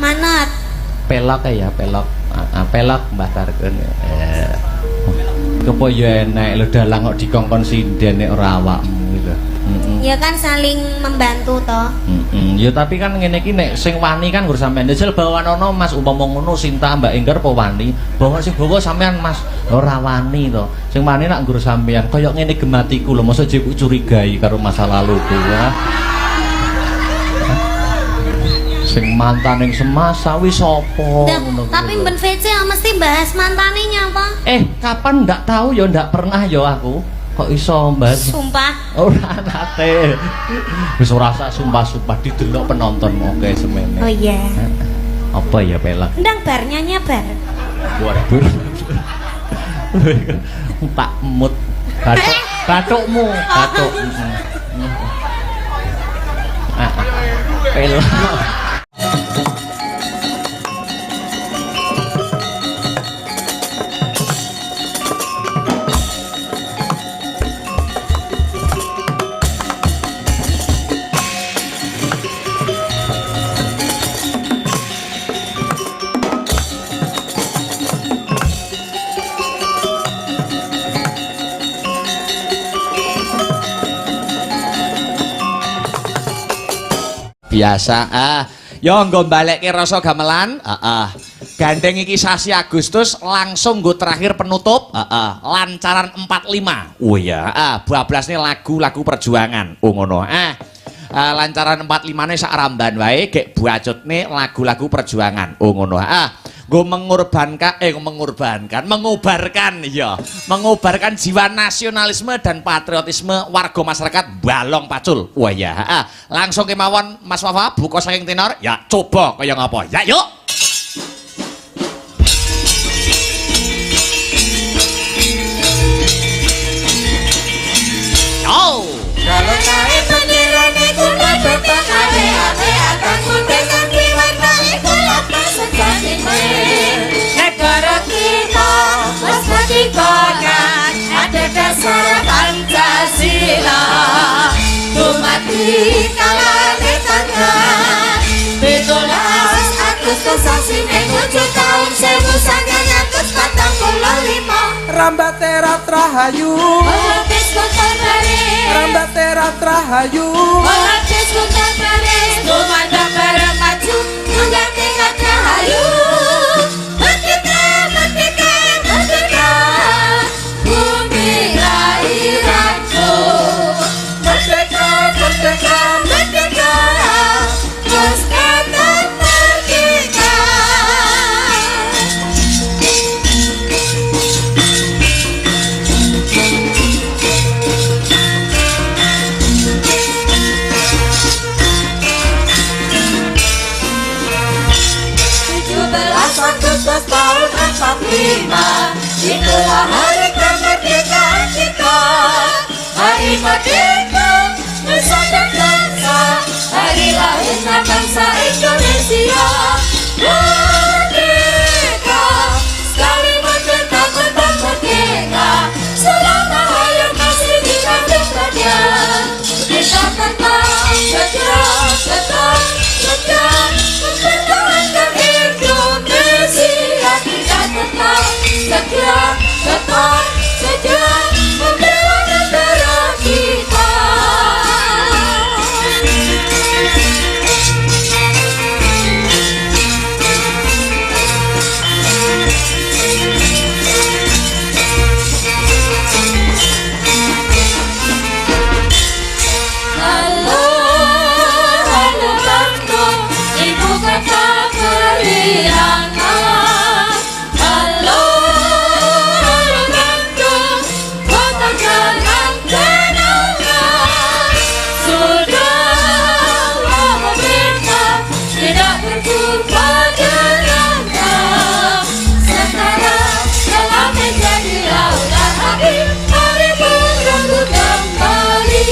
Manat. Pelok ya, pelok. Pelok Mbah Tarken. Kepo ya enek lho dalang kok dikongkon sinden nek ora awakmu lho. Ya kan saling membantu toh. Ya tapi kan ngene iki nek sing wani kan nggur sampean. Jel bawanono Mas umpama ngono Sinta Mbak Engger apa wani? Bawa sing bawa sampean Mas ora wani to. Sing wani nak nggur sampean kaya ngene gematiku lho, mosok jebuk curigai karo masa laluku ya. Sing mantan yang semasa wis sapa ngono. Tapi Ben VC mesti bahas mantane nyapa? Kapan ndak tahu ya ndak pernah ya aku. Kok iso bahas? Sumpah. Ora nate. Wis ora sak sumpah-sumpah didelok penonton oke semene. Oh iya. Apa ya pelak? Ndang bar nyanyi bar. Waduh. Pak mut. Batukmu, batuk. Pelak. Biasa yo nggo balekke rasa gamelan gandeng iki sasi Agustus langsung nggo terakhir penutup lancaran 45 oh ya bablas nih lagu-lagu perjuangan ngono lancaran 45 nih sak ramban wae gek buacut nih lagu-lagu perjuangan ngono gue mengubarkan ya mengubarkan jiwa nasionalisme dan patriotisme warga masyarakat Balong Pacul wah ya langsung kemawon Mas Wafa buka saking tenor ya coba kaya ngapa ya yuk yo kalau naik pendirane kula betah ame akan kudesan diwarna kula pasajane negara kita mesti konan ada dasar Pancasila dumati kalane tangan 17 Agustus sasi menuju tahun 1945 Rambate Ratrahayu Habis kota Paris Rambate Ratrahayu Habis kota Paris Dumandang bareng maju Mengganti kata hayu Merdeka, merdeka, merdeka Bumi lahiranku Merdeka, merdeka, merdeka Terus kata merdeka Agustus tahun 45 itulah hari kemerdekaan kita hari merdeka Nusa dan bangsa hari lahirnya bangsa Indonesia merdeka sekali merdeka tetap merdeka selama hayat masih di kandung badan kita tetap mempertahankan Indonesia kita tetap membela negara kita. Halo Bandung, ibu kota Periangan. Halo Bandung, kota jalan kenangan. Sudah lama kita tidak berjumpa dengannya. Sekarang telah menjadi lautan hati, hari berambut kembali.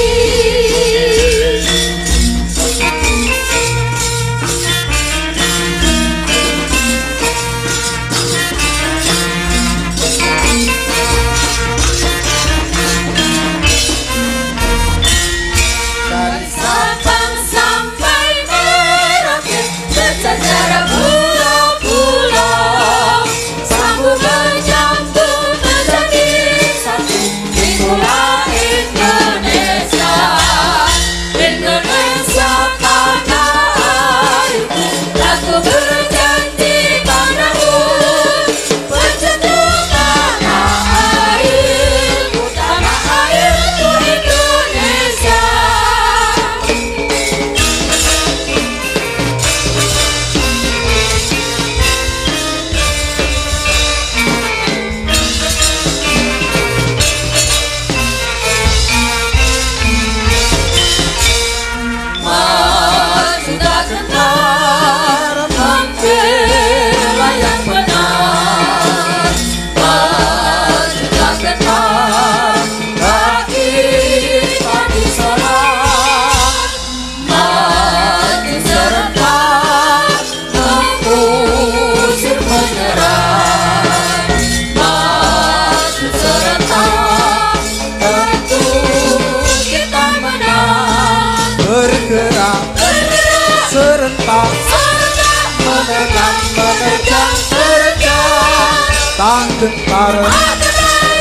bareng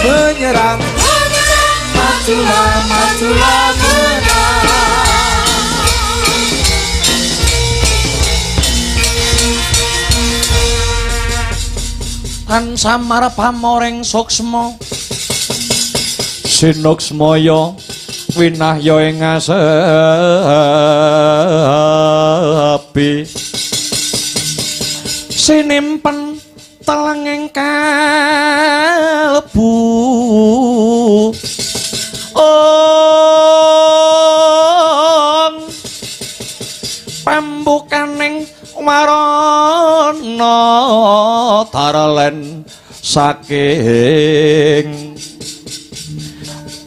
menyerang. Majulah, majulah menang. Tan samar pamoreng suksma sinuksmaya winahya ing asepi sinimpen telenging kalbu pambukaning warana taralen saking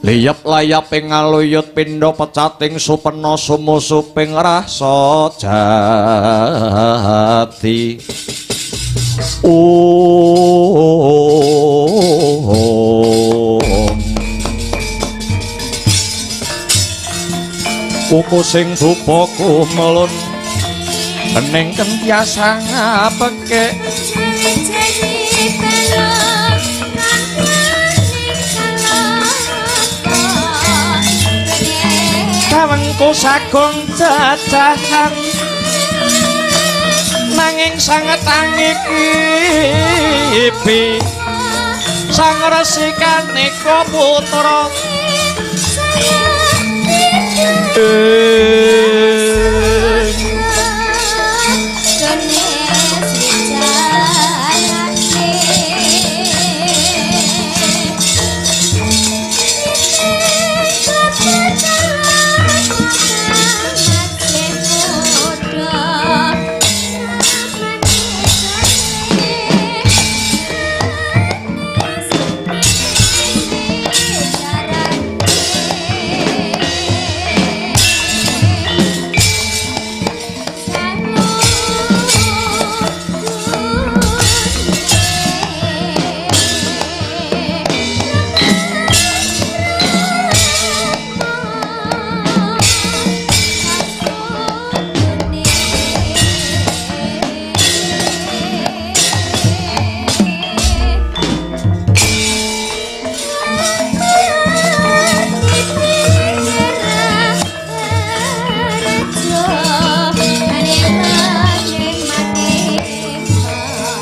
liyep layaping aluyut pindha pecating supena sumusuping rasa jati kuku sing dupa kumelun bening kentiasa ngapeke kawengku sagung jajahan nanging sanget angikipi sang resikaneka putra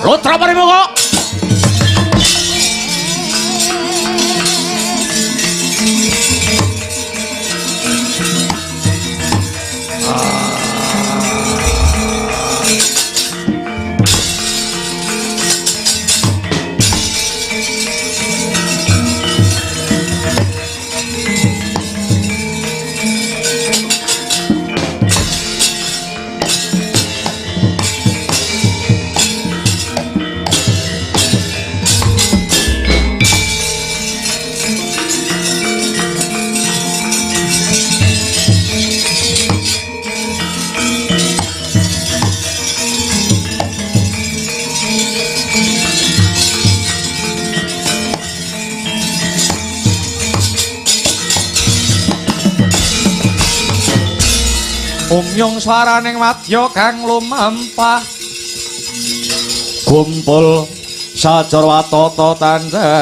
Lotra Parimoko umyung swaraning wadya kang lumampah kumpul sajarwatata tanjarup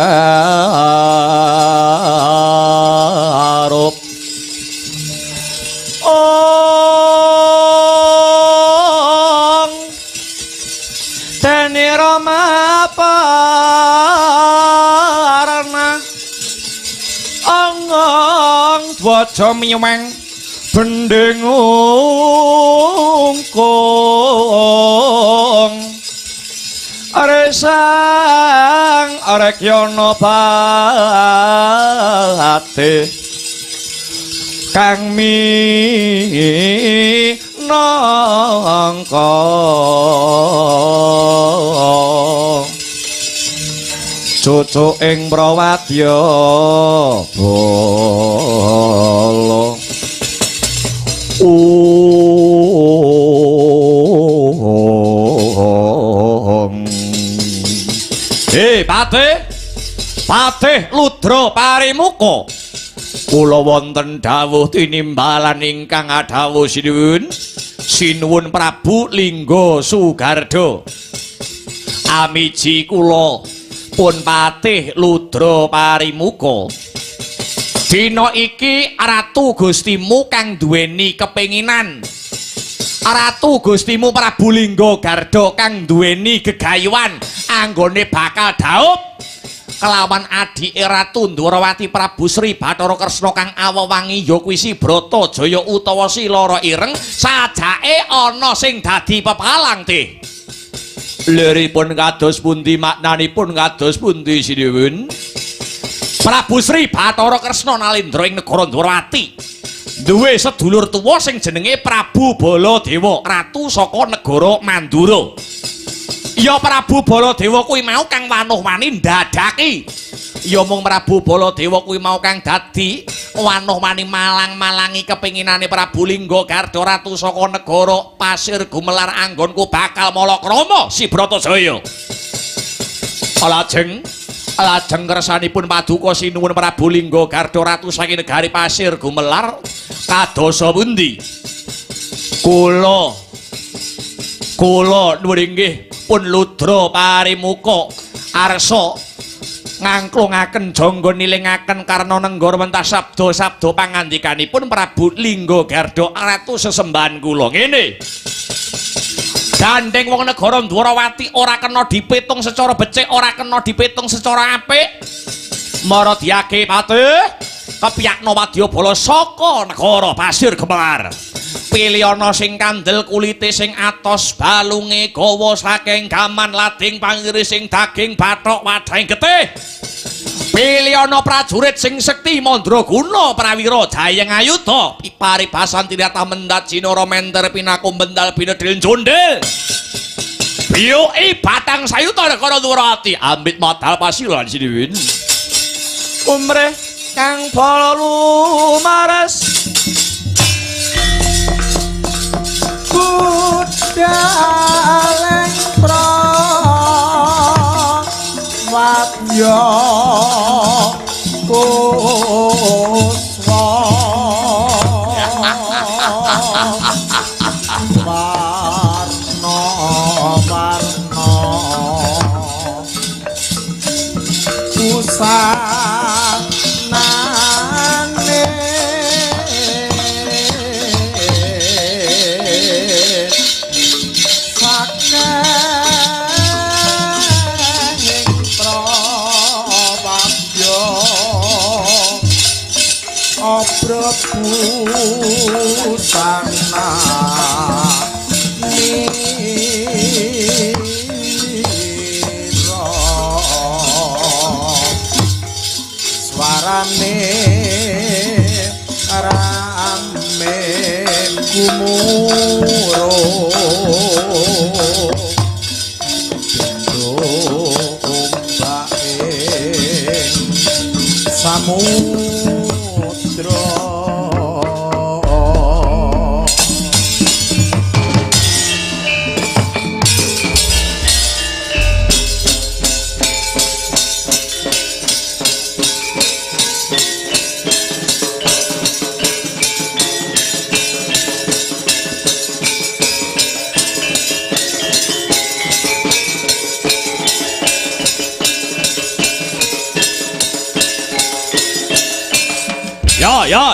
ong dene rama parna ong dwaja miweng bendeng ungkung aresang arekyono bate kang minangka cucu ing prawadya bala Patih Ludra Parimoko kula wonten dawuh tinimbalan ingkang adhawuh sinuwun Prabu Lingga Sugarda amiji kula pun patih Ludra Parimuka. Dina iki ratu Gustimu kang duweni kepinginan. Ratu Gustimu Prabu Lingga Garda kang duweni gegayuhan anggone bakal dhaup kelawan adike Ratu Ndwarawati Prabu Sri Bathara Kresna kang awewangi ya kuwi si Bratajaya utawa si Lara Ireng sajake ana sing dadi pepalang teh. Liripun kados pundi maknanipun kados pundi sinuwun? Prabu Sri Bathara Kresna nalendra ing negara Ndwarawati duwe sedulur tuwa sing jenenge Prabu Baladewa, ratu saka negara Mandura. Ya Prabu Baladewa kuwi mau kang wanuh-wani ndadaki. Ya mung Prabu Baladewa kuwi mau kang dadi wanuh-wani malang-malangi kepinginane Prabu Lingga Garda ratu saka negara Pasir Gumelar anggonku bakal Malakrama si Bratajaya. Lajeng kersanipun paduka sinuwun Prabu Lingga Garda ratu saking negari Pasir Gumelar kadosa pundi? Kula nuwun inggih pun Ludra Parimuka arsa ngangklungaken jangga nilingaken karna nenggara wentah sabda pangandikanipun Prabu Lingga Garda ratu sesembahan kula ngene. Gandeng wong negara Ndwarawati ora kena dipitung secara becik, ora kena dipitung secara apik. Maradhyake patih kepiyakna wadyabala saka negara Pasir Gumelar. Pilih ana sing kandel kulite sing atos, balunge gawa saking gaman lading pangiris sing daging bathok wadhahing getih. Pilih ana prajurit sing sekti mandraguna prawira jayeng ayuda paribasan tinata mendat jinara menter pinaku bendal binedil jondel. Biyoki batang sayuta negara Ndwarawati ambit modal pasilan sinuwun. Umrih kang bala lumares budaleng prawadya kuswa warna usanane Prabu sana nira swarane rame gumuruh bendo ombake samudra. Ya.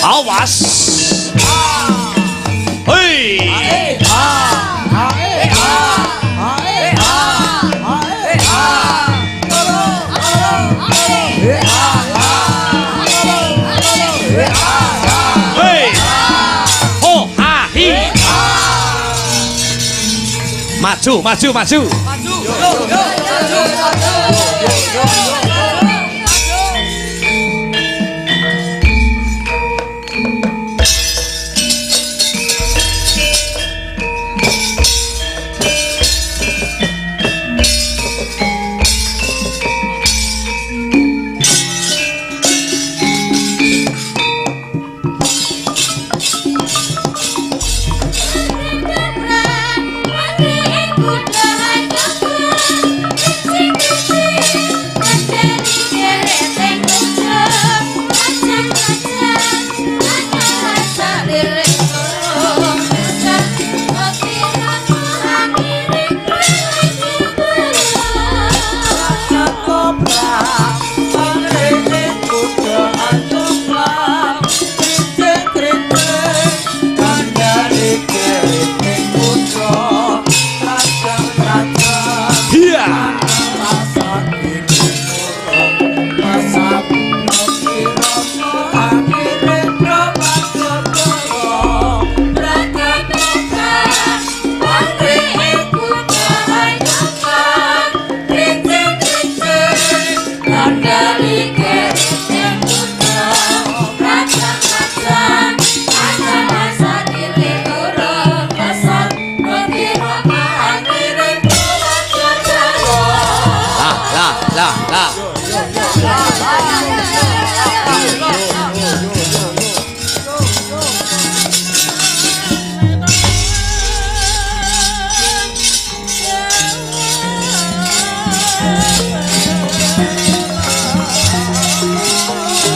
Awas. Hei. Hei. Ho ha hi. Maju, maju, maju.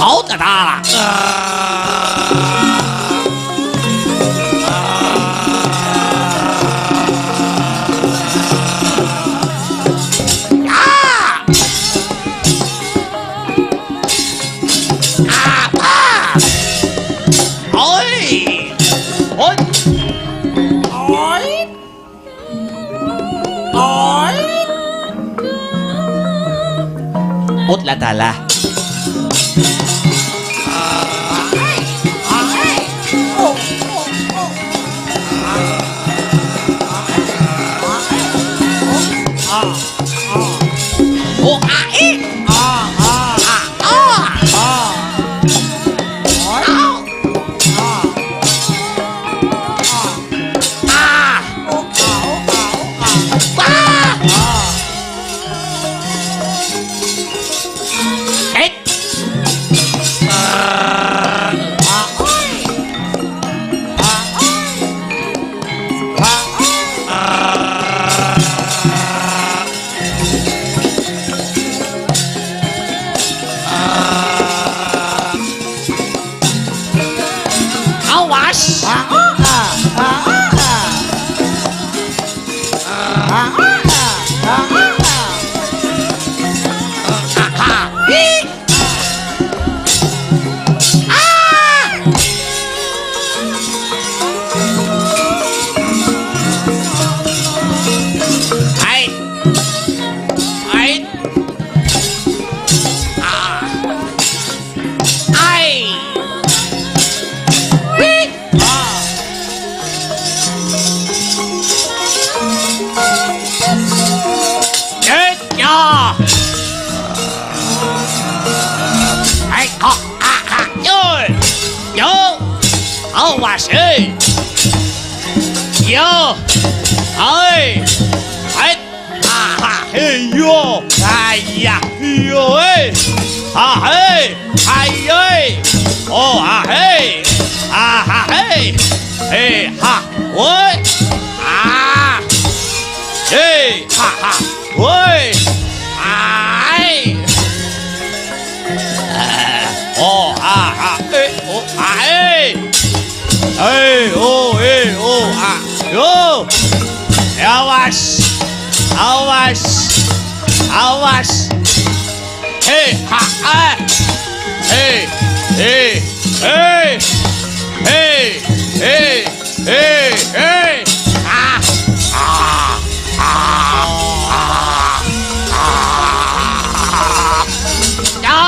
好的大了。Út là tà la. Ô a ít. Hey, Hei, hei, hei. Ah, ah, ah, ah, ah. Ya.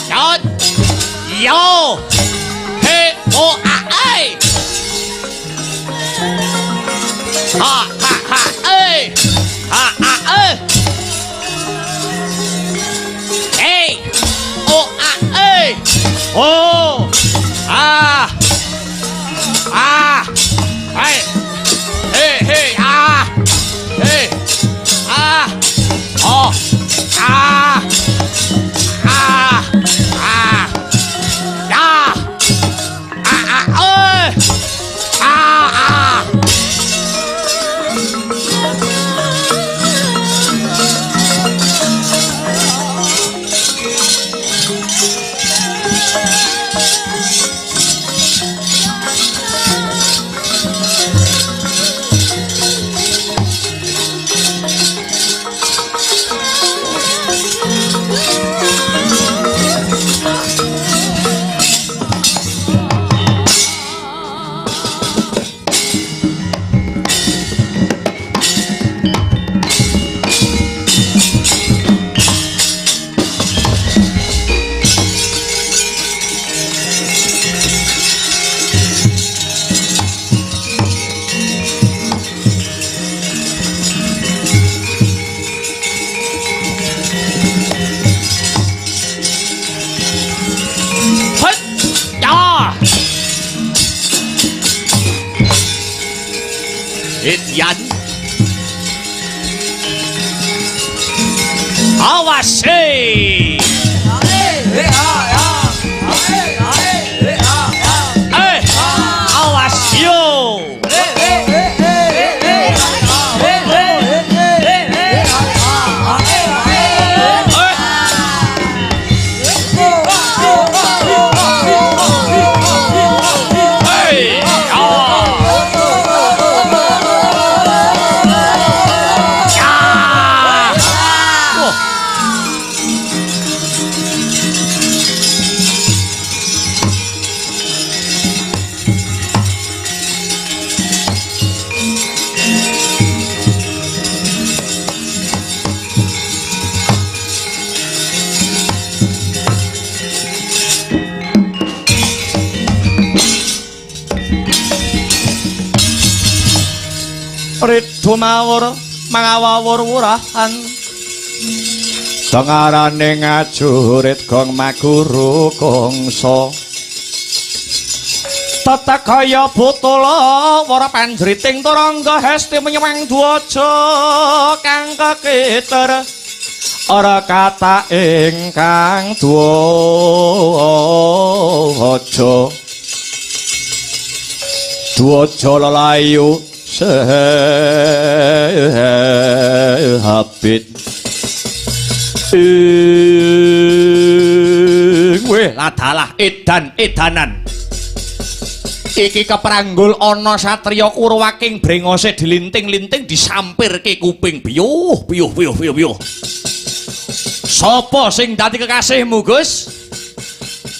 Ya. Yo. Hey, oh, ah, hey. Ha, ha, ha, hey. Ha, ha, hey. Hey. Oh, ah, hey. Oh. Ah. Ah. Hey. Hey, hey, ah. Hey. Ah. Oh. Ah. Ah. Ah. Ya. Ah, ah, hey. Ah, ah. Yan. Awas, hey. Awas, yo. Ridho mawur mangawawur wurahan dengarane ngajurit gong maguru kongso tata kaya butula wara panjriting turangga hesti menyang dwaja kang kekiter ora kata ingkang dwaja dwaja lelayu sehabit weh ladalah edan-edanan iki kepranggul ana satriya Kurwaking brengose dilinting-linting disampirke kuping biyuh biyuh biyuh biyuh biyuh sapa sing dadi kekasihmu Gus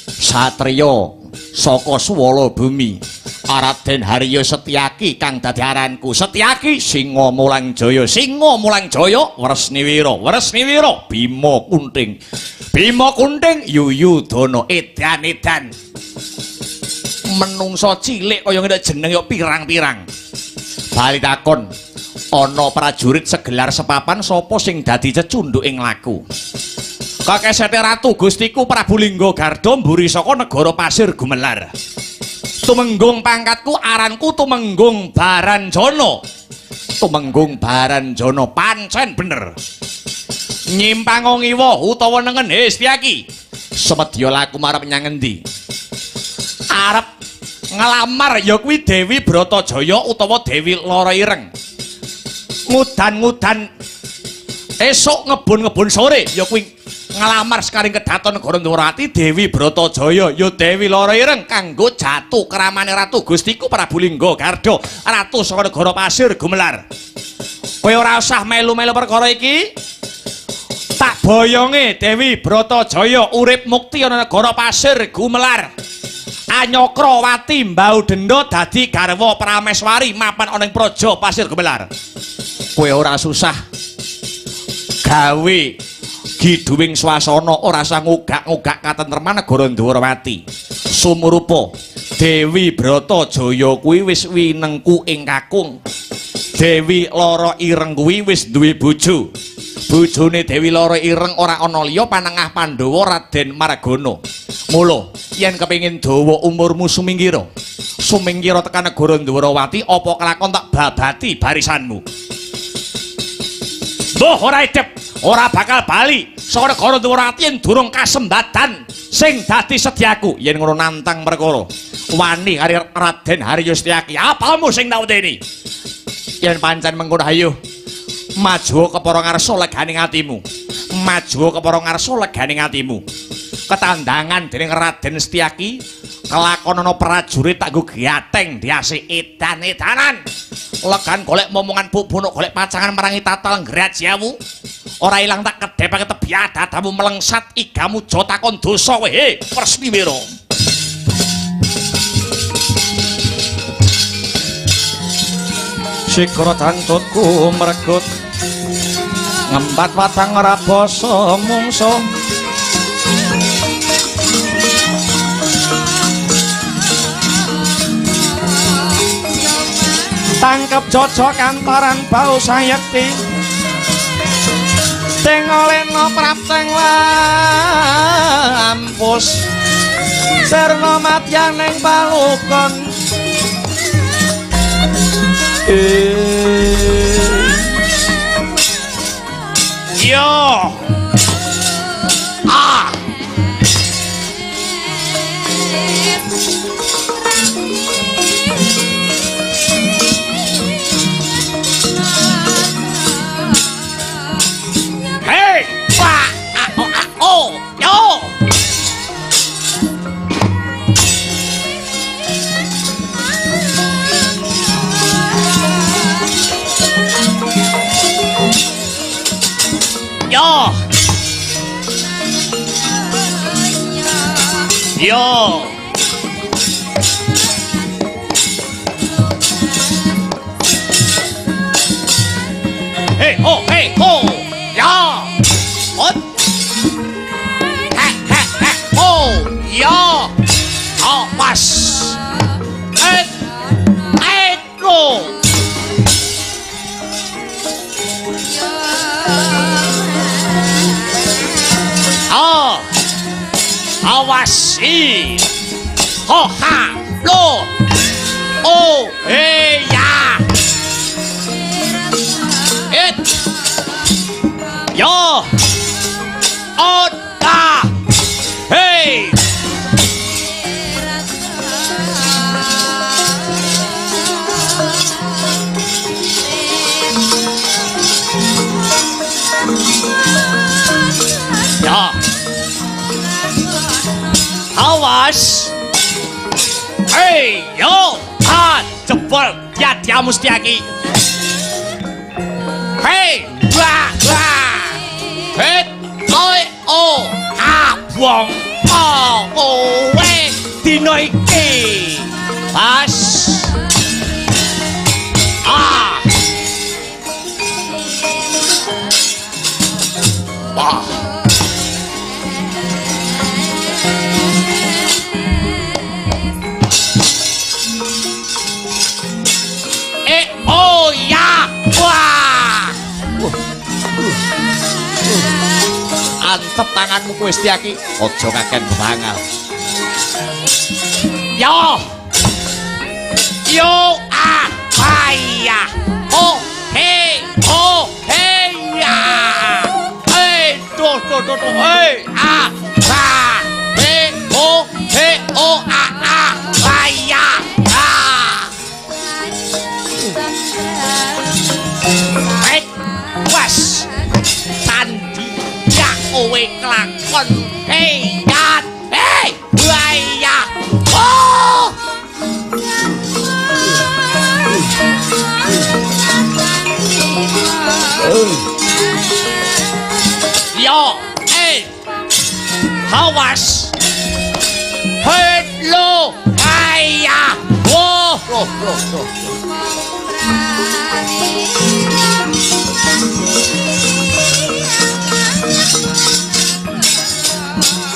satriya saka swala bumi Raden Haryo Setyaki kang dadi aranku Setyaki Singa Mulang Jaya Wresniwira Bima Kunting Yuyudana edan-edan menungso cilik kaya ngene jeneng ya pirang-pirang bali takon ana prajurit segelar sepapan sapa sing dadi cecunduk ing laku kakesete ratu Gustiku Prabu Lingga Garda mburi saka negara Pasir Gumelar tumenggung pangkatku aranku Tumenggung Baranjana pancen bener nyimpang ngiwa utawa nengen Setyaki semedya laku marep nyang endi arep ngelamar ya kuwi Dewi Bratajaya utawa Dewi Lara Ireng ngudan-ngudan esuk ngebun-ngebun sore ya kuwi ngelamar sekaring kedaton negara Ndorowati Dewi Bratajaya ya Dewi Lara Ireng kanggo jatuh keramane ratu Gustiku Prabu Lingga Garda ratu saka negara Pasir Gumelar kowe ora usah melu-melu perkara iki Tak boyonge Dewi Bratajaya urip mukti ana negara pasir gumelar. Anyokrawati mbau denda dadi garwa Prameswari mapan ana ing praja pasir gumelar. Kowe ora susah gawe giduwing swasana ora usah ngugak-ngugak katentreman negara Ndwarawati. Sumurupa Dewi Bratajaya kuwi wis winengku ing kakung. Dewi Lara Ireng kuwi wis duwe bojo. Bojone Dewi Lara Ireng ora ana liya panengah Pandhawa Raden Margana. Mula yen kepengin dawa umurmu sumingkira tekan negara Ndwarawati apa kelakon tak babati barisanmu. Mbah ora edep, ora bakal bali saka negara Ndwarawati yen durung kasembadan sing dadi sedyaku. Yen ngono nantang perkara wani karo Raden Haryustyaki, apalmu sing tak wedeni? Yen pancen mengkono ayo maju kepara ngarsa leganing atimu. Maju kepara ngarsa leganing atimu. Ketandangan dening Raden Setyaki kelakonana prajurit tak nggo gateng diasi edan-edanan. Legan golek momongan bubunuk golek pacangan merangi tatal ngrajamu. Ora ilang tak kedhepake tebiat dadamu melengsat igamu jo takon dosa wehe Persniwira. Sikra tantutku mregut ngembat watang ora basa mungsa. Tangkep jojok kantoran bau sayekti tengoleno prapteng lampus serna matyan ning palukon. Yo hey yo yo hey ho ya ot ho ya pas go awasi ho ha lo oh hey ya it yo oda hey ya awas hey yo jebol dia Mustiaki hey wah hey oi buang kowe dina iki pas antep tanganmu kowe Setyaki aja kaken bebangal yo ya oh hey ya hey do hey ya hey was sandi ya kowe kelakon hey ya oh yo awas. Hei lo ayah. Oh, loh.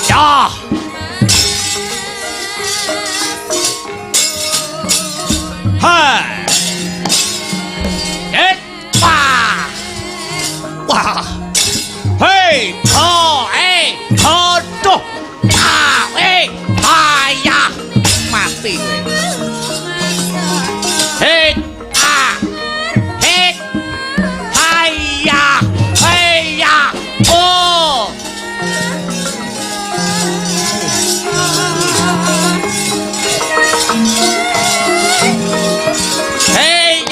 Ya. Hai. Wah. Hei, aduh. Ayah mati kowe. Hei, ayah. Oh. Hei,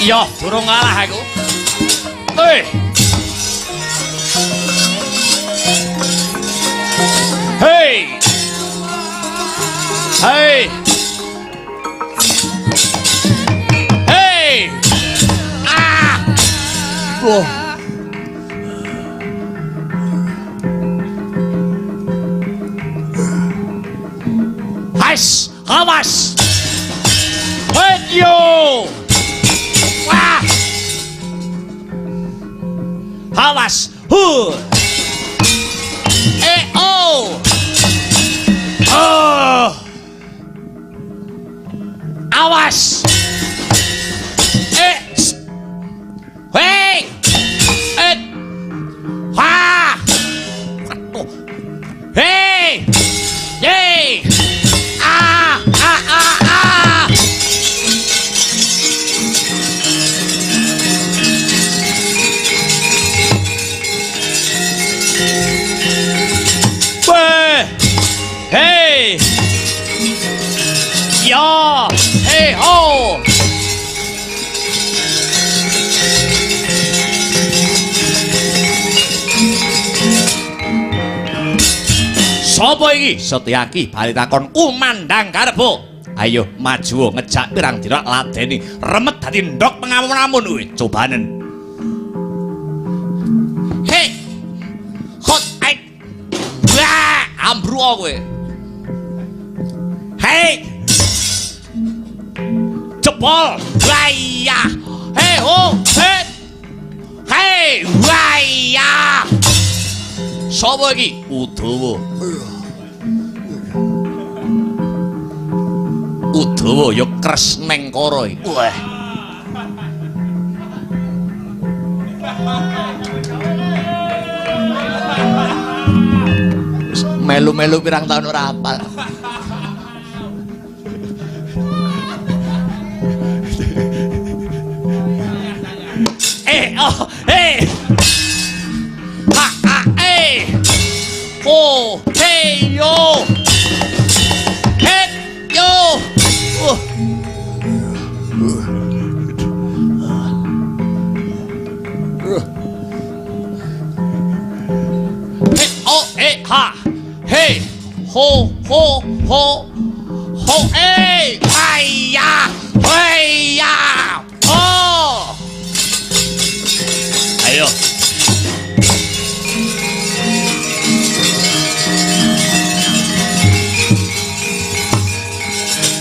Yo, durung ngalah aku. Hei. Wah. Awas. Yo. Wah. Awas. Oh. Awas. Hei. Ha. Hei. Yey. Hey! Ya! Hey ho! Sopo iki? Setyaki bali takon kumandang karebo. Ayo maju ngejak pirang dina ladeni remet dadi ndok pengamun-amun kuwi cobanen. Hei! Hot ai. Wah, ambruo kowe. Hei! Jebol. Waya. Hei ho, hei. Hei, waya. Sopo iki? Udawa. Udawa ya Kresnengkara iki. Wah. Melu-melu pirang tahun ora apal. Oh, hey yo. Hey yo. Hey, ha. Hey, ho, hey, hiya, oh. Ayo.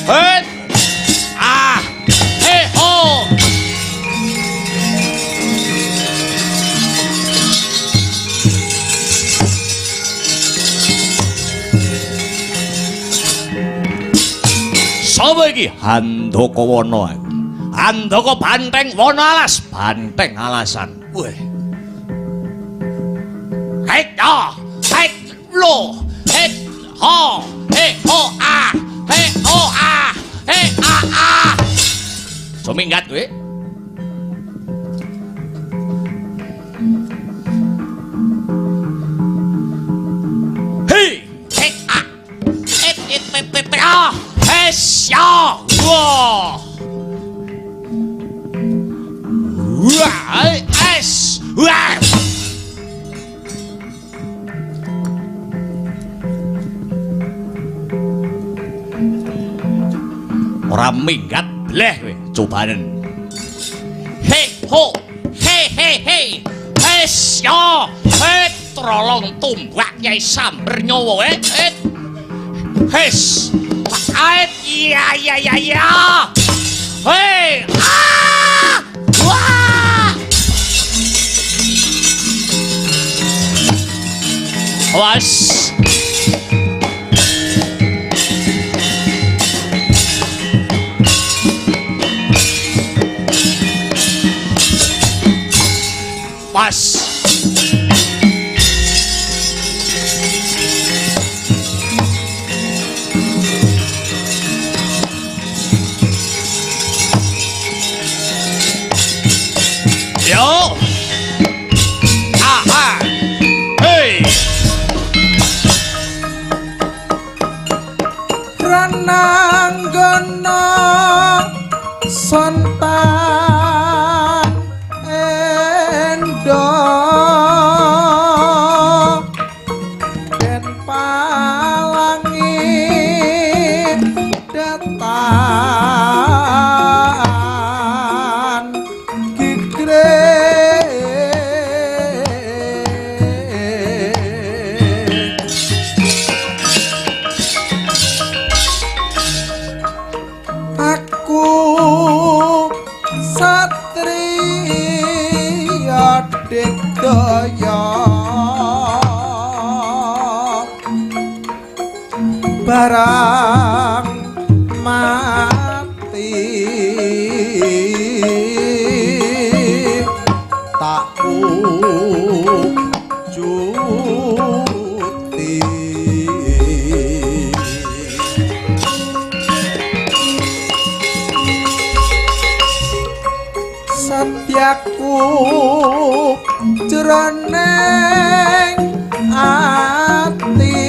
Hey, hey, ho. Sapa iki? Handaka Wana. Handaka Banteng Wana Alas, Banteng Alasan. Weh. Hei ya, hei lo, hei ho, ah, hei ho ah, hei ah. Suminggat kowe. Hei, hei ah. Hei Esya. Wah. Wah, es. Wah. Ora minggat bleh kowe cobanen. He ho. He he he. Esya. Trolong tumbak Kyai Samber nyawa Hes. Ait iya iya iya iya. Hei. Ah! Wah! Was. Was. Yo. Aha. Hey. Rananggana sontan endo den palangi datan kikre aku satriya digdaya barang mati tak ujuti satyaku jroning ati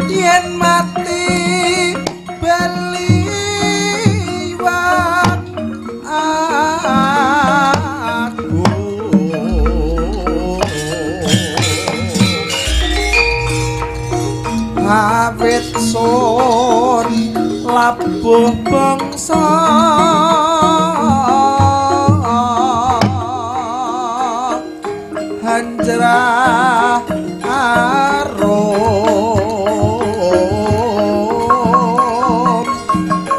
yen mati baliwan aku awit sun labuh bangsa hanjrah arum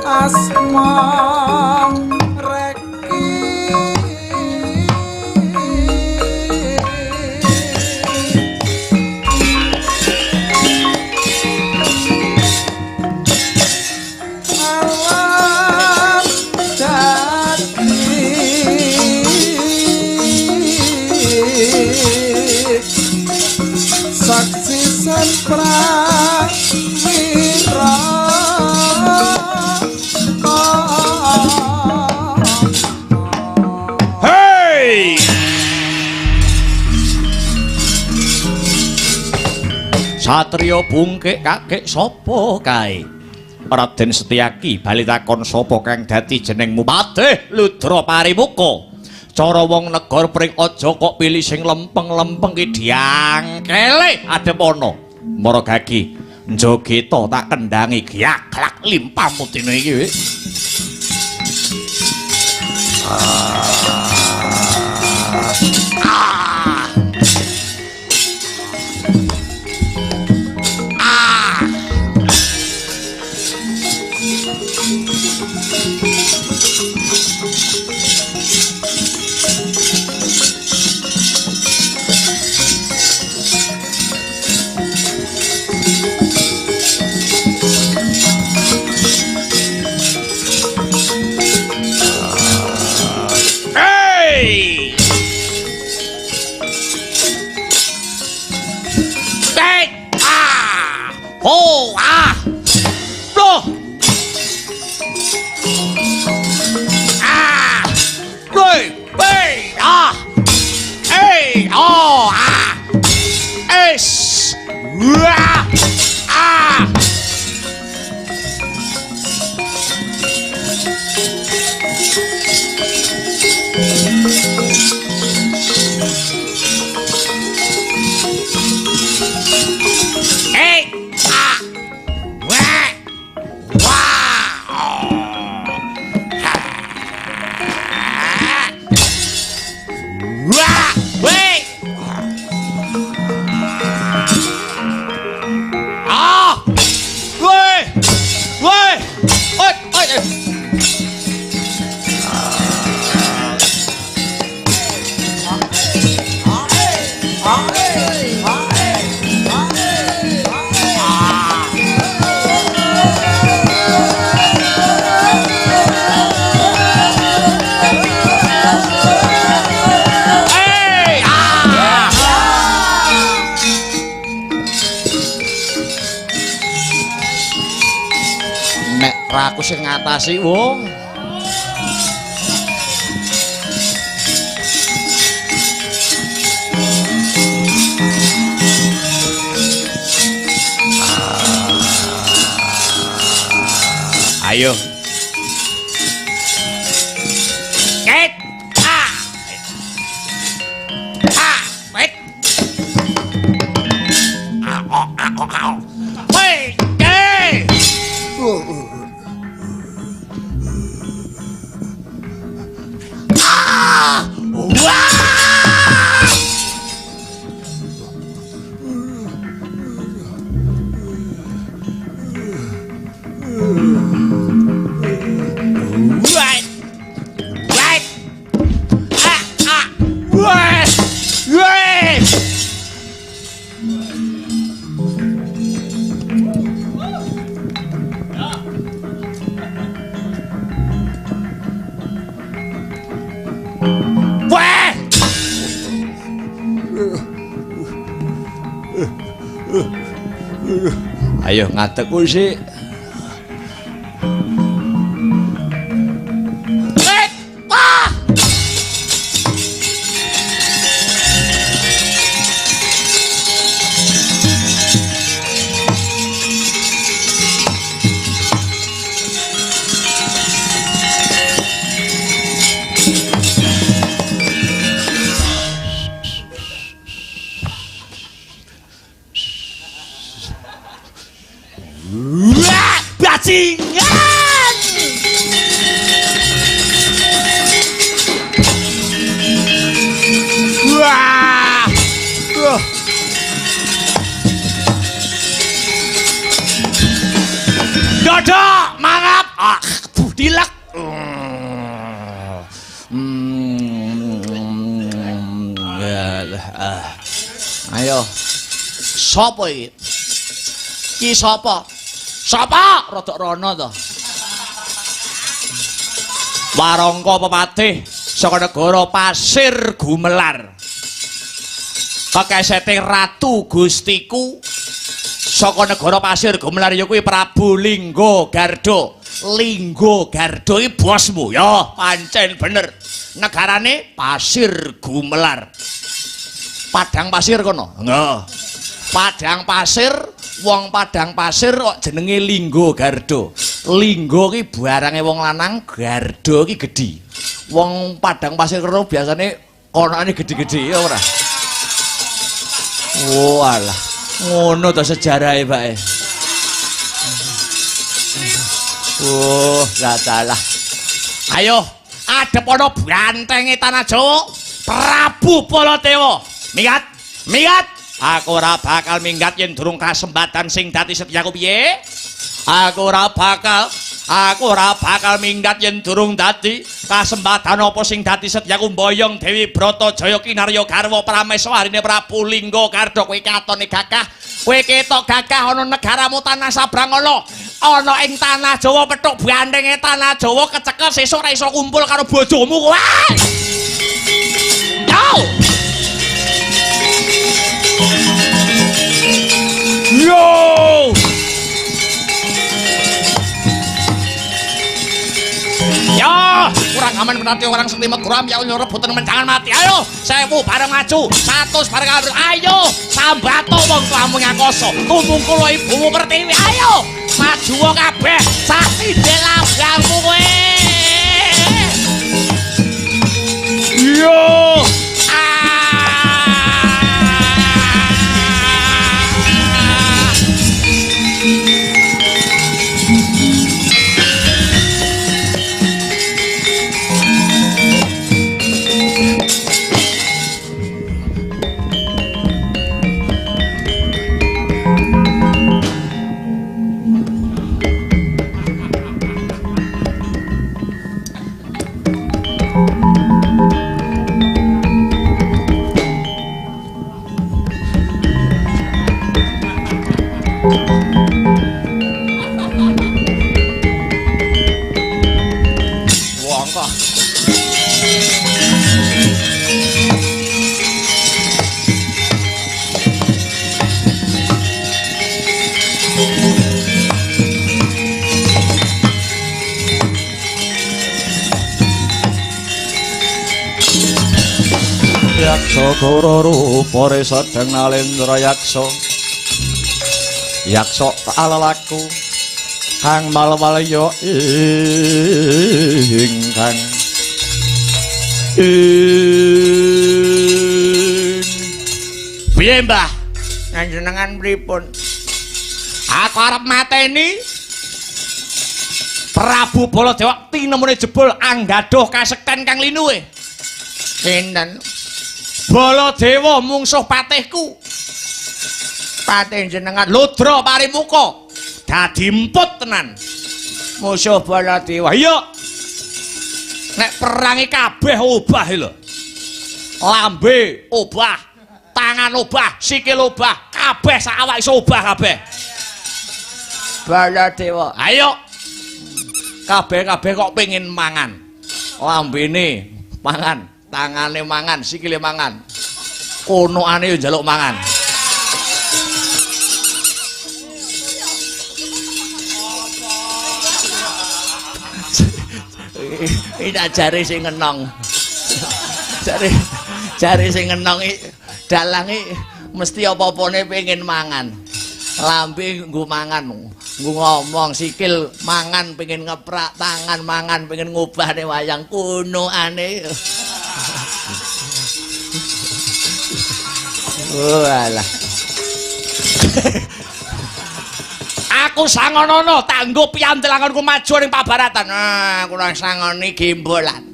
asma reki alam dadi saksi san prawira Hey! Satrio bungkik kakek sapa kae? Raden Setyaki bali takon sapa kang dadi jenengmu? Padeh Ludra Parimuka. Cara wong negor pring aja kok pilih sing lempeng-lempeng ki diangkele adep ana. Mara gagi njogeta tak kendangi giaglak limpah mutine iki wis. Hey! Tek! Ah! Oh! Ah! Loh! Ah! Woi! Woi! Ah! Hey! Oh! Ah! Wah! Ah! Aku sing ngatasi wong. Ayo. Ket. Ah. Ah, baik. Wei, ke. Ayo ngadeg sih. Bajingan! Wah! Dodok, mangap. Ah, dilek. Ayo. Sopo iki? Ki sapa? Sapa? Rodok rono to. Warangka pepatih saka negara Pasir Gumelar. Kekesete Ratu Gustiku saka negara Pasir Gumelar ya kuwi Prabu Lingga Garda. Lingga Garda iki bosmu ya, pancen bener. Negarane Pasir Gumelar. Padang pasir kono. Nggih. Padang pasir, wong Padang pasir kok jenenge Lingga Garda. Lingga ki barange wong lanang, Garda ki gedhi. Wong Padang pasir kono biasane konane gedhi-gedhi ya ora. Oh alah, ngono to sejarahe bae. Oh, la dalah. Ayo, adep ana bantenge tanah Jawa, Prabu Baladewa. Minggat, minggat. Aku ora bakal minggat yen durung kasempatan sing dadi setyaku piye? Aku ora bakal minggat yen durung dadi kasempatan apa sing dadi setyaku mboyong Dewi Bratajaya kinarya garwa prameswarine Prabu Lingga Garda. Kowe katone gagah, kowe ketok gagah ana negaramu tanah sabrang ana ing tanah Jawa petuk bantenge tanah Jawa kecekel sesuk ora iso kumpul karo bojomu kowe. Yo! Ya, kurang aman berarti orang sekti meguram ya unyur rebutan mencangan mati. Ayo, 1000 bareng maju, 100 bareng kabur. Ayo, sambato wong tuamu ngakoso. Tumung kula ibumu Pertiwi. Ayo, maju wong kabeh. Sasi delabangmu kowe. Yo. Yaksa Gororupa sedeng Nalendra Yaksa Yaksa alalaku kang malwalya ingkang piye Mbah njenengan pripun aku arep mateni Prabu Baladewa tinemune jebul anggadoh kasekten kang linuwe sinten Baladewa mungsuh patihku. Patih jenengan Ludra Parimuka. Dadi emput tenan. Musuh Baladewa. Iya. Nek perangi kabeh obah lho. Lambe obah, tangan obah, sikil obah, kabeh sak awak iso obah kabeh. Baladewa. Ayo. Kabeh-kabeh kok pengin mangan. Lambene mangan. Tangane mangan, sikile mangan. Konoane yo njaluk mangan. Iki jare sing ngenong. Jare sing ngenong dalange mesti apa-apane pengen mangan. Lambe nggo mangan. Nggo ngomong sikil mangan pengen ngeprak, tangan mangan pengen ngubahne wayang konoane. Oh alah. Aku sangonono tak nggo piyandelanganku maju ning pabaratan. Nah, aku nang sangoni gembolan.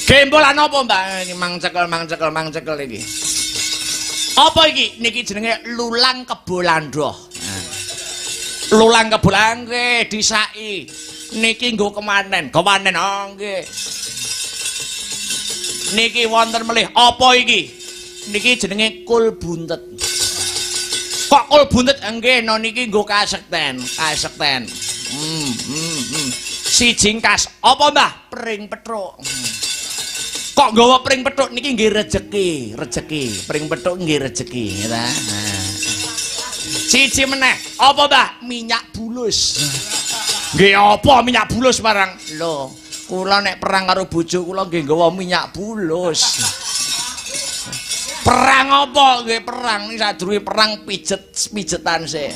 Gembolan apa, Mbak? Ini mangcekel iki. Apa iki? Niki jenenge lulang kebolandoh. Lulang kebolan nggih disaki. Niki nggo kemanen. Kemanen oh nggih. Niki wonten melih apa iki? Niki jenenge kul buntet. Kok kul buntet nggih no niki nggo kasekten. Siji kas. Apa Mbah? Pring pethuk. Kok nggawa pring pethuk niki nggih rejeki. Pring pethuk nggih rejeki, ta. Siji meneh. Apa Mbah? Minyak bulus. Nggih apa minyak bulus barang? Lho. Kula nek perang karo bojo kula nggih nggawa minyak bulus. Perang apa? Nggih perang iki sadurunge perang pijetan sih.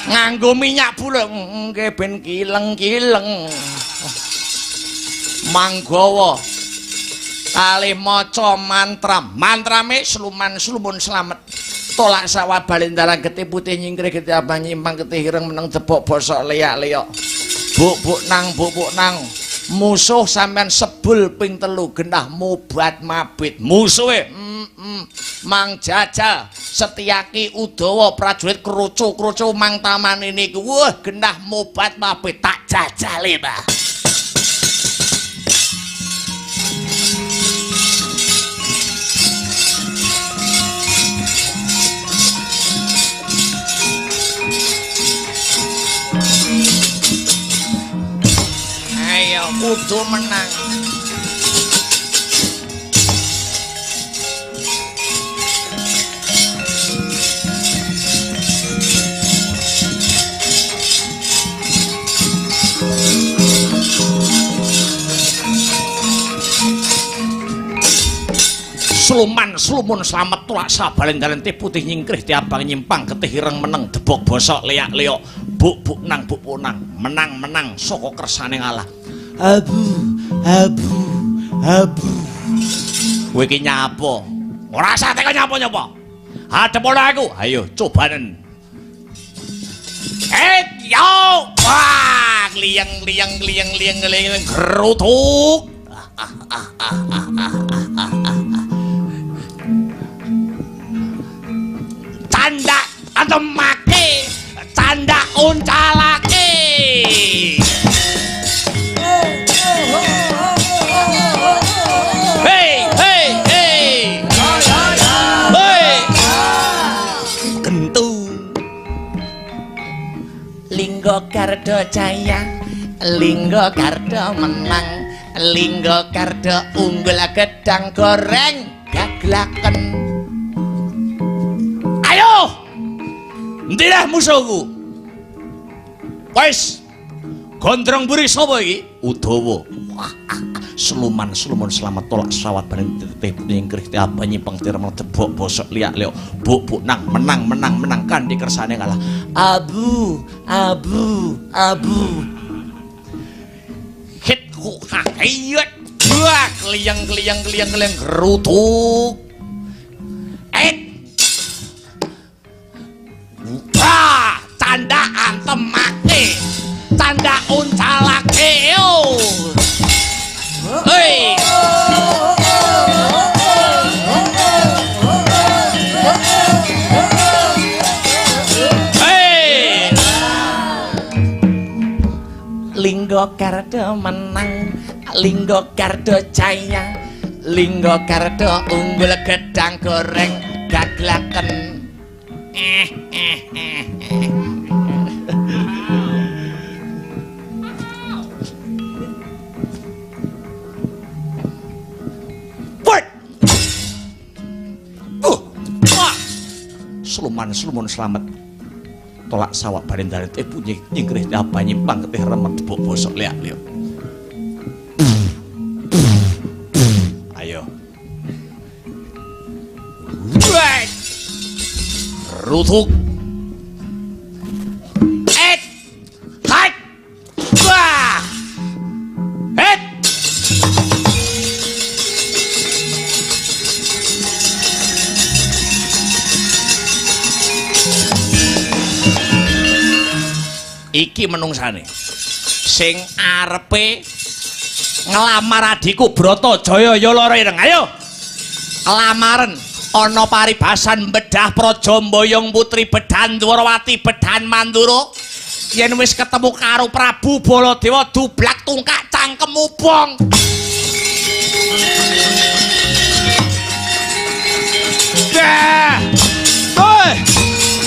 Nganggo minyak bulus nggih ben kileng-kileng. Manggawa kalih maca mantra. Mantrame sluman-slumun slamet. Tolak sawah balindaran getih putih nyingkrih getih abang nyimpang getih ireng meneng jebok bosok leyak-leyak. Buk nang. Musuh sampean sebul ping 3 genah mobat mabit musuhe Mang Jajal Setyaki Udawa prajurit kroco mang taman ini wah genah mobat mabit tak jajale Mbah. Kudu menang. Sluman slumun slamet tulak sabalen dalan teh putih nyingkrih tiabang nyimpang getih ireng meneng debok bosok leak-leok buk nang menang saka kersane Allah. Abu kowe iki nyapa? Ora usah teko nyapa-nyapa. Hadep ora aku. Ayo cobanen. Yo! Wah, liang gerutuk. Canda antemake, canda uncalake. Hey. Gentu. Linggo Garda Jaya, Linggo Garda menang, Linggo Garda unggul gedang goreng gaglaken. Ayo! Ndilah musuhku. Wis. Gondrong buri sapa iki? Udawa. Sluman selamat tolak sawat bareng teh nyingkrih teh apa nyimpang tirem debok bosok liak-liok buk nang menang kan di kersane kalah. Abu hit ku hayat buak liang gerutuk canda antemake canda uncalake yo. Hei. Hei. Linggo Garda menang, Linggo Garda Jaya, Linggo Garda unggul gedang goreng gaglaken. Sluman selamat tolak sawak bareng dalan teh punya nyingkrih apa nyimpang ketih remet debok bosok leak-leok. Ayo. Rutuk. Hai. Wah. Iki menungsane sing arepe ngelamar adikku Bratajaya ya lara ireng. Ayo lamaran ana paribasan bedah praja mboyong putri Bedan Dwarawati Bedan Mandura yen wis ketemu karo Prabu Baladewa dublak tungkak cangkem ubong.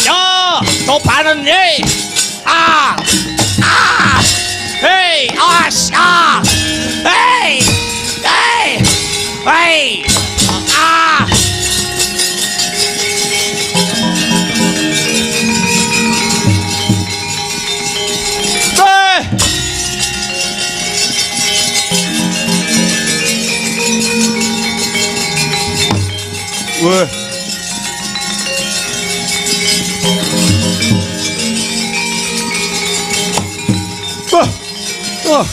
Yo cobanen ye. Hey, awas, hey, wah.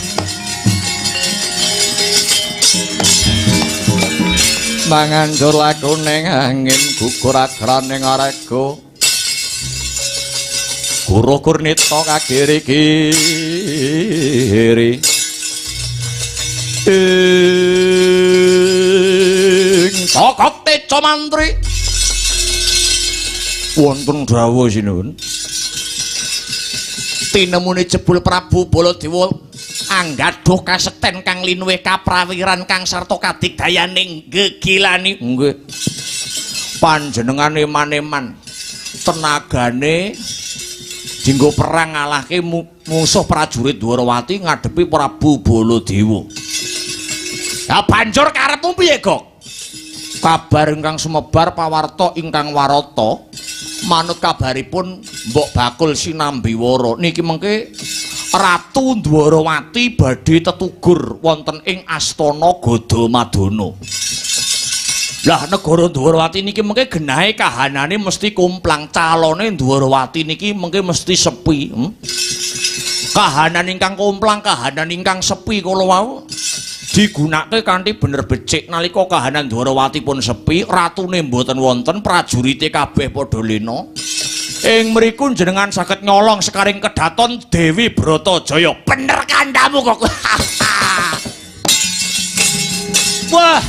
Manganjur laku ning angin gugur agraning arega Guru Gurnita kagiri-giri Tokok Teca Mantri wonten dawuh sinuwun tinemune jebul Prabu Baladewa anggaduh kasekten kang linuwih kaprawiran kang sarta kadigdayaning gegilani nggih panjenengan eman-eman tenagane dienggo perang ngalahke musuh prajurit Dwarawati ngadepi Prabu Baladewa. Ya banjur karepmu piye, Gok? Kabar ingkang sumebar pawarta ingkang warata manut kabaripun Mbok Bakul Sinambiwara niki mengke Ratu Dwarawati badhe tetugur wonten ing Astana Gadamadana. Lah negara Dwarawati niki mengke genahe kahanane mesti kumplang, calone Dwarawati niki mengke mesti sepi. Kahanan ingkang kumplang, kahanan ingkang sepi kala wau digunakake kanthi bener becik nalika kahanan Dwarawati pun sepi, ratune mboten wonten, prajurite kabeh padha lena. Ing mriku jenengan saged nyolong sekaring kedaton Dewi Bratajaya. Bener kandhamu kok. Wah.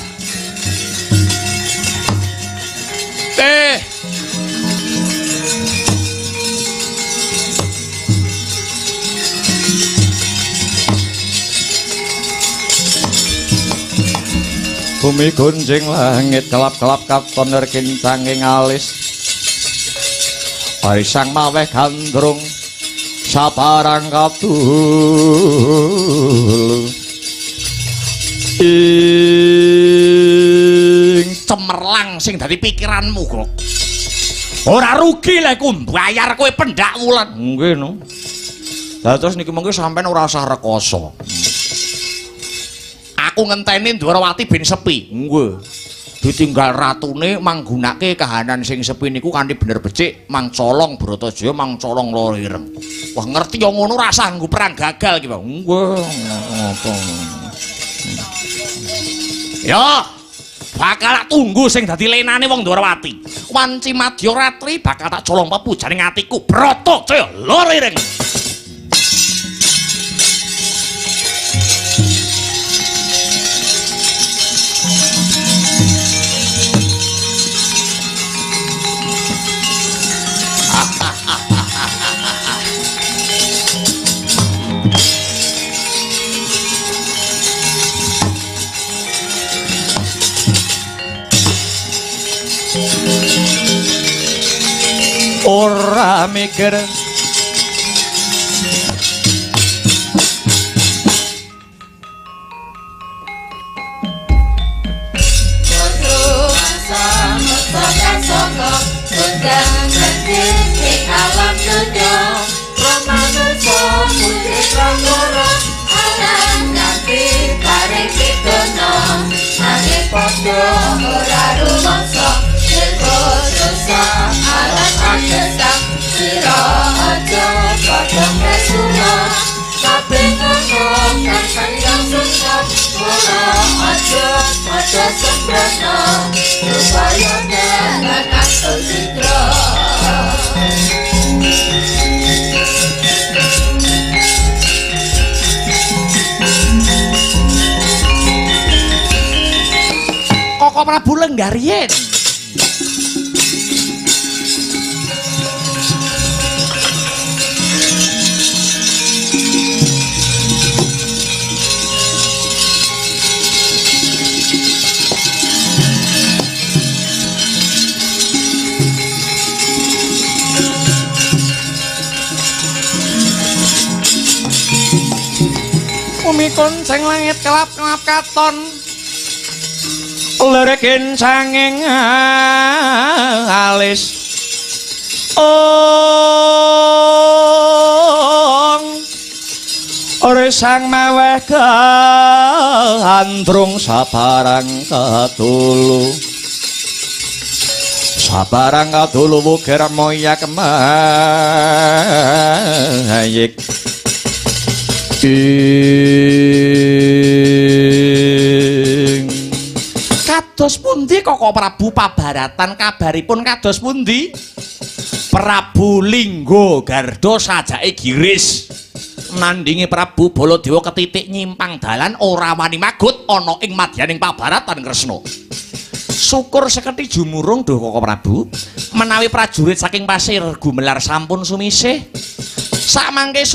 Bumi gunjing langit kelap-kelap katon kincanging alis parisang maweh gandrung sabarang katul ing cemerlang sing dadi pikiranmu kok. Ora rugi lek ku mbayar kowe pendak wulan. nggih no. Lah terus niki mengko sampean ora usah rekoso. Aku ngenteni Dwarawati ben sepi. Nggih. Ditinggal ratune manggunake kahanan sing sepi niku kanthi bener becik mang colong Bratajaya mang colong Lara Ireng. Wah ngerti yo ngono ra sanggup perang gagal iki, Bang. Nggih. Ngopo. Yo bakal tunggu sing dadi lenane wong Dwarawati. Wanci Madya Ratri bakal tak colong pepujaning atiku Bratajaya Lara Ireng. Ora mikir Koko Prabu Lenggaryen. umikun sing langit kelap-kelap katon lerikin sanging alis Resang maweh gandrung sabarang katulu wukir moya kemayik Kados pundi Koko Prabu pabaratan kabaripun kados pundi? Prabu Lingga Garda sajake giris nandingi Prabu Baladewa ketitik nyimpang dalan ora wani magut ana ing madyaning pabaratan Kresna. Syukur seketi jumurung Duh Koko Prabu menawi prajurit saking Pasir Gumelar sampun sumisih. Samangke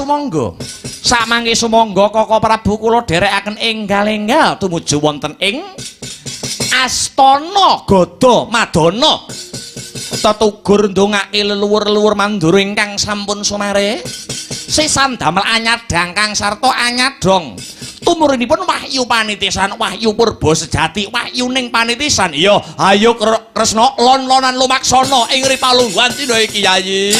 sumangga Koko Prabu kula dherekaken enggal-enggal tumuju wonten ing Astana Gada Madana. Tetugur ndongake leluhur-leluhur Mandura ingkang sampun sumare. Sisan damel anyadang kang sarta anyadong. Tumurinipun wahyu panitisan, wahyu purba sejati, wahyuning panitisan. Iya, ayo Kresna lon-lonan lumaksana ing ripalungguhan dina iki Yayi.